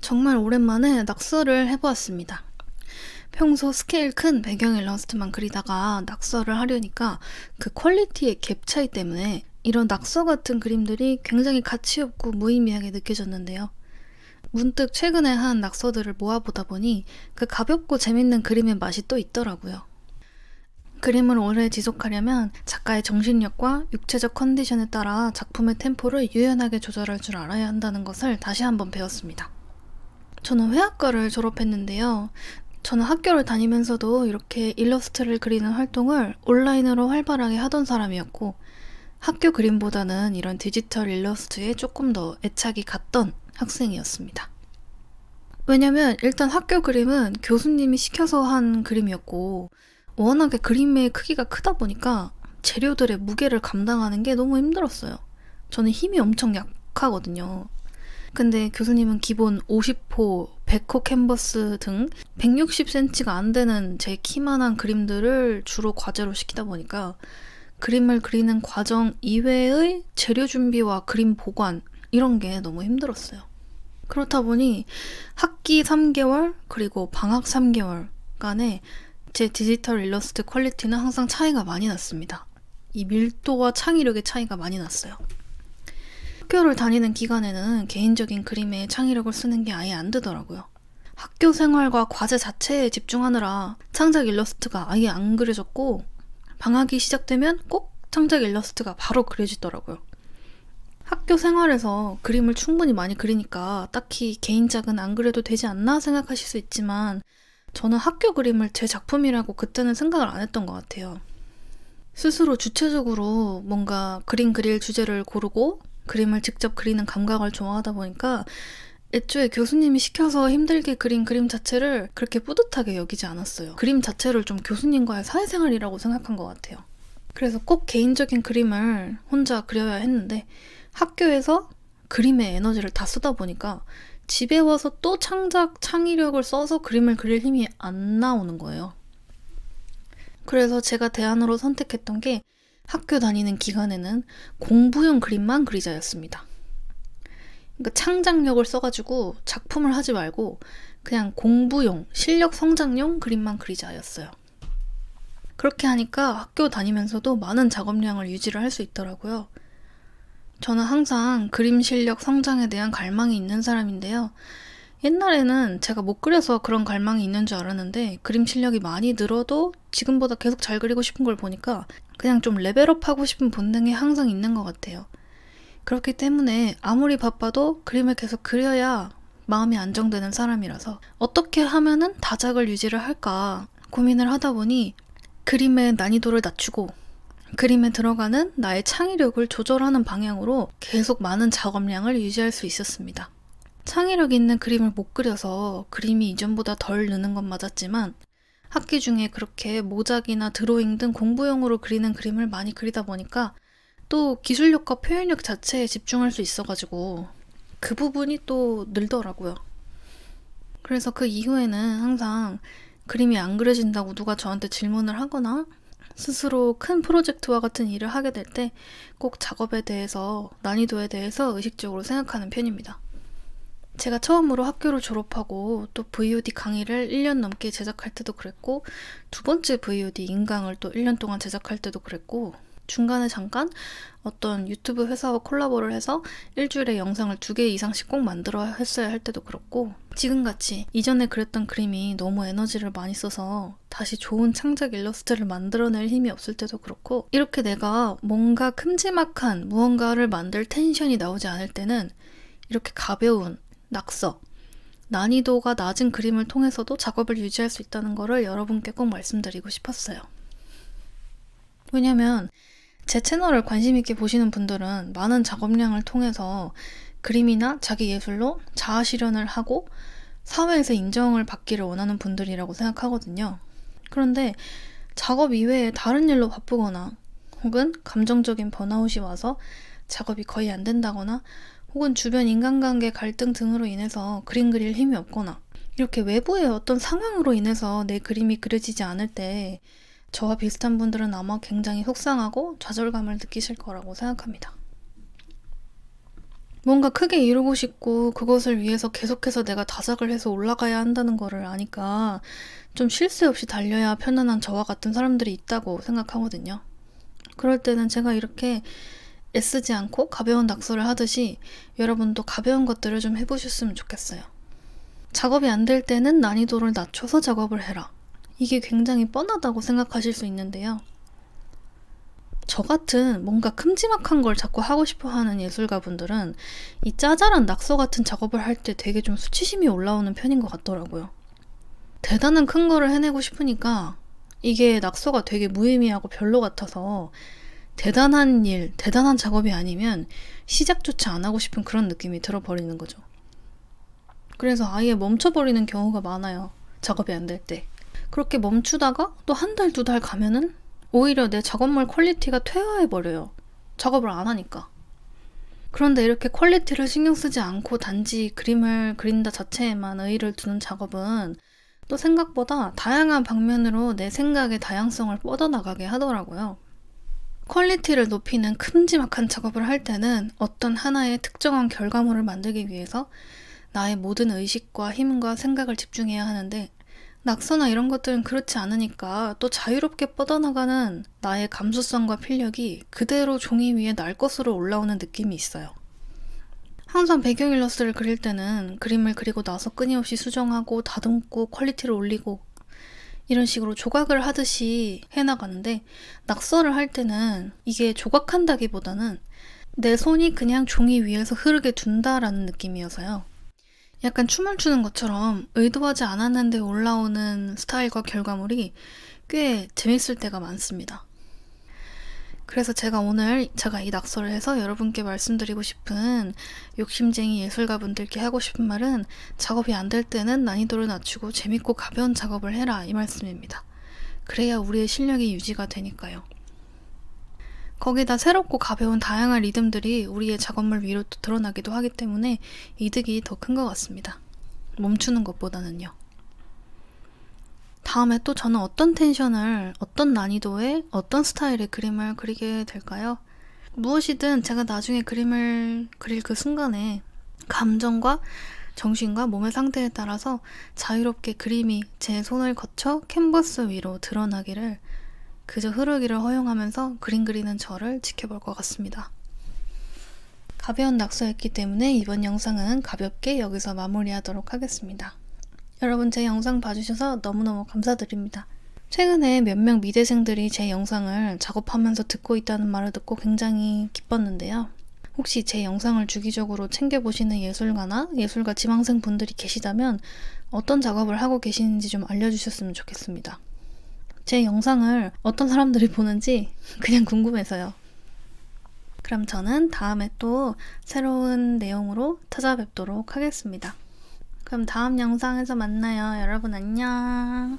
정말 오랜만에 낙서를 해보았습니다. 평소 스케일 큰 배경 일러스트만 그리다가 낙서를 하려니까 그 퀄리티의 갭 차이 때문에 이런 낙서 같은 그림들이 굉장히 가치 없고 무의미하게 느껴졌는데요. 문득 최근에 한 낙서들을 모아보다 보니 그 가볍고 재밌는 그림의 맛이 또 있더라고요. 그림을 오래 지속하려면 작가의 정신력과 육체적 컨디션에 따라 작품의 템포를 유연하게 조절할 줄 알아야 한다는 것을 다시 한번 배웠습니다. 저는 회화과를 졸업했는데요. 저는 학교를 다니면서도 이렇게 일러스트를 그리는 활동을 온라인으로 활발하게 하던 사람이었고, 학교 그림보다는 이런 디지털 일러스트에 조금 더 애착이 갔던 학생이었습니다. 왜냐면 일단 학교 그림은 교수님이 시켜서 한 그림이었고, 워낙에 그림의 크기가 크다 보니까 재료들의 무게를 감당하는 게 너무 힘들었어요. 저는 힘이 엄청 약하거든요. 근데 교수님은 기본 50호, 100호 캔버스 등 160cm가 안 되는 제 키만한 그림들을 주로 과제로 시키다 보니까 그림을 그리는 과정 이외의 재료 준비와 그림 보관 이런 게 너무 힘들었어요. 그렇다 보니 학기 3개월 그리고 방학 3개월 간에 제 디지털 일러스트 퀄리티는 항상 차이가 많이 났습니다. 이 밀도와 창의력의 차이가 많이 났어요. 학교를 다니는 기간에는 개인적인 그림에 창의력을 쓰는 게 아예 안 되더라고요. 학교 생활과 과제 자체에 집중하느라 창작 일러스트가 아예 안 그려졌고, 방학이 시작되면 꼭 창작 일러스트가 바로 그려지더라고요. 학교 생활에서 그림을 충분히 많이 그리니까 딱히 개인작은 안 그려도 되지 않나 생각하실 수 있지만, 저는 학교 그림을 제 작품이라고 그때는 생각을 안 했던 것 같아요. 스스로 주체적으로 뭔가 그림 그릴 주제를 고르고 그림을 직접 그리는 감각을 좋아하다 보니까 애초에 교수님이 시켜서 힘들게 그린 그림 자체를 그렇게 뿌듯하게 여기지 않았어요. 그림 자체를 좀 교수님과의 사회생활이라고 생각한 것 같아요. 그래서 꼭 개인적인 그림을 혼자 그려야 했는데 학교에서 그림의 에너지를 다 쓰다 보니까 집에 와서 또 창의력을 써서 그림을 그릴 힘이 안 나오는 거예요. 그래서 제가 대안으로 선택했던 게 학교 다니는 기간에는 공부용 그림만 그리자였습니다. 그러니까 창작력을 써가지고 작품을 하지 말고 그냥 공부용, 실력 성장용 그림만 그리자였어요. 그렇게 하니까 학교 다니면서도 많은 작업량을 유지를 할 수 있더라고요. 저는 항상 그림 실력 성장에 대한 갈망이 있는 사람인데요. 옛날에는 제가 못 그려서 그런 갈망이 있는 줄 알았는데 그림 실력이 많이 늘어도 지금보다 계속 잘 그리고 싶은 걸 보니까 그냥 좀 레벨업하고 싶은 본능이 항상 있는 것 같아요. 그렇기 때문에 아무리 바빠도 그림을 계속 그려야 마음이 안정되는 사람이라서 어떻게 하면은 다작을 유지를 할까 고민을 하다 보니 그림의 난이도를 낮추고 그림에 들어가는 나의 창의력을 조절하는 방향으로 계속 많은 작업량을 유지할 수 있었습니다. 창의력 있는 그림을 못 그려서 그림이 이전보다 덜 느는 건 맞았지만 학기 중에 그렇게 모작이나 드로잉 등 공부용으로 그리는 그림을 많이 그리다 보니까 또 기술력과 표현력 자체에 집중할 수 있어가지고 그 부분이 또 늘더라고요. 그래서 그 이후에는 항상 그림이 안 그려진다고 누가 저한테 질문을 하거나 스스로 큰 프로젝트와 같은 일을 하게 될 때 꼭 작업에 대해서, 난이도에 대해서 의식적으로 생각하는 편입니다. 제가 처음으로 학교를 졸업하고 또 VOD 강의를 1년 넘게 제작할 때도 그랬고, 두 번째 VOD 인강을 또 1년 동안 제작할 때도 그랬고, 중간에 잠깐 어떤 유튜브 회사와 콜라보를 해서 일주일에 영상을 2개 이상씩 꼭 만들어 했어야 할 때도 그렇고, 지금같이 이전에 그렸던 그림이 너무 에너지를 많이 써서 다시 좋은 창작 일러스트를 만들어낼 힘이 없을 때도 그렇고, 이렇게 내가 뭔가 큼지막한 무언가를 만들 텐션이 나오지 않을 때는 이렇게 가벼운 낙서, 난이도가 낮은 그림을 통해서도 작업을 유지할 수 있다는 거를 여러분께 꼭 말씀드리고 싶었어요. 왜냐면 제 채널을 관심 있게 보시는 분들은 많은 작업량을 통해서 그림이나 자기 예술로 자아 실현을 하고 사회에서 인정을 받기를 원하는 분들이라고 생각하거든요. 그런데 작업 이외에 다른 일로 바쁘거나 혹은 감정적인 번아웃이 와서 작업이 거의 안 된다거나 혹은 주변 인간관계 갈등 등으로 인해서 그림 그릴 힘이 없거나 이렇게 외부의 어떤 상황으로 인해서 내 그림이 그려지지 않을 때 저와 비슷한 분들은 아마 굉장히 속상하고 좌절감을 느끼실 거라고 생각합니다. 뭔가 크게 이루고 싶고 그것을 위해서 계속해서 내가 다작을 해서 올라가야 한다는 거를 아니까 좀 쉴 새 없이 달려야 편안한 저와 같은 사람들이 있다고 생각하거든요. 그럴 때는 제가 이렇게 애쓰지 않고 가벼운 낙서를 하듯이 여러분도 가벼운 것들을 좀 해보셨으면 좋겠어요. 작업이 안 될 때는 난이도를 낮춰서 작업을 해라. 이게 굉장히 뻔하다고 생각하실 수 있는데요. 저 같은 뭔가 큼지막한 걸 자꾸 하고 싶어 하는 예술가분들은 이 짜잘한 낙서 같은 작업을 할 때 되게 좀 수치심이 올라오는 편인 것 같더라고요. 대단한 큰 거를 해내고 싶으니까 이게 낙서가 되게 무의미하고 별로 같아서 대단한 일, 대단한 작업이 아니면 시작조차 안 하고 싶은 그런 느낌이 들어버리는 거죠. 그래서 아예 멈춰버리는 경우가 많아요. 작업이 안 될 때. 그렇게 멈추다가 또 한 달, 두 달 가면은 오히려 내 작업물 퀄리티가 퇴화해버려요. 작업을 안 하니까. 그런데 이렇게 퀄리티를 신경 쓰지 않고 단지 그림을 그린다 자체에만 의의를 두는 작업은 또 생각보다 다양한 방면으로 내 생각의 다양성을 뻗어나가게 하더라고요. 퀄리티를 높이는 큼지막한 작업을 할 때는 어떤 하나의 특정한 결과물을 만들기 위해서 나의 모든 의식과 힘과 생각을 집중해야 하는데 낙서나 이런 것들은 그렇지 않으니까 또 자유롭게 뻗어나가는 나의 감수성과 필력이 그대로 종이 위에 날 것으로 올라오는 느낌이 있어요. 항상 배경 일러스트를 그릴 때는 그림을 그리고 나서 끊임없이 수정하고 다듬고 퀄리티를 올리고 이런 식으로 조각을 하듯이 해나가는데 낙서를 할 때는 이게 조각한다기보다는 내 손이 그냥 종이 위에서 흐르게 둔다라는 느낌이어서요. 약간 춤을 추는 것처럼 의도하지 않았는데 올라오는 스타일과 결과물이 꽤 재밌을 때가 많습니다. 그래서 제가 오늘 이 낙서를 해서 여러분께 말씀드리고 싶은 욕심쟁이 예술가분들께 하고 싶은 말은 작업이 안 될 때는 난이도를 낮추고 재밌고 가벼운 작업을 해라 이 말씀입니다. 그래야 우리의 실력이 유지가 되니까요. 거기다 새롭고 가벼운 다양한 리듬들이 우리의 작업물 위로 또 드러나기도 하기 때문에 이득이 더 큰 것 같습니다. 멈추는 것보다는요. 다음에 또 저는 어떤 텐션을, 어떤 난이도의, 어떤 스타일의 그림을 그리게 될까요? 무엇이든 제가 나중에 그림을 그릴 그 순간에 감정과 정신과 몸의 상태에 따라서 자유롭게 그림이 제 손을 거쳐 캔버스 위로 드러나기를 그저 흐르기를 허용하면서 그림 그리는 저를 지켜볼 것 같습니다. 가벼운 낙서였기 때문에 이번 영상은 가볍게 여기서 마무리하도록 하겠습니다. 여러분 제 영상 봐주셔서 너무너무 감사드립니다. 최근에 몇 명 미대생들이 제 영상을 작업하면서 듣고 있다는 말을 듣고 굉장히 기뻤는데요. 혹시 제 영상을 주기적으로 챙겨보시는 예술가나 예술가 지망생 분들이 계시다면 어떤 작업을 하고 계시는지 좀 알려주셨으면 좋겠습니다. 제 영상을 어떤 사람들이 보는지 그냥 궁금해서요. 그럼 저는 다음에 또 새로운 내용으로 찾아뵙도록 하겠습니다. 그럼 다음 영상에서 만나요. 여러분 안녕.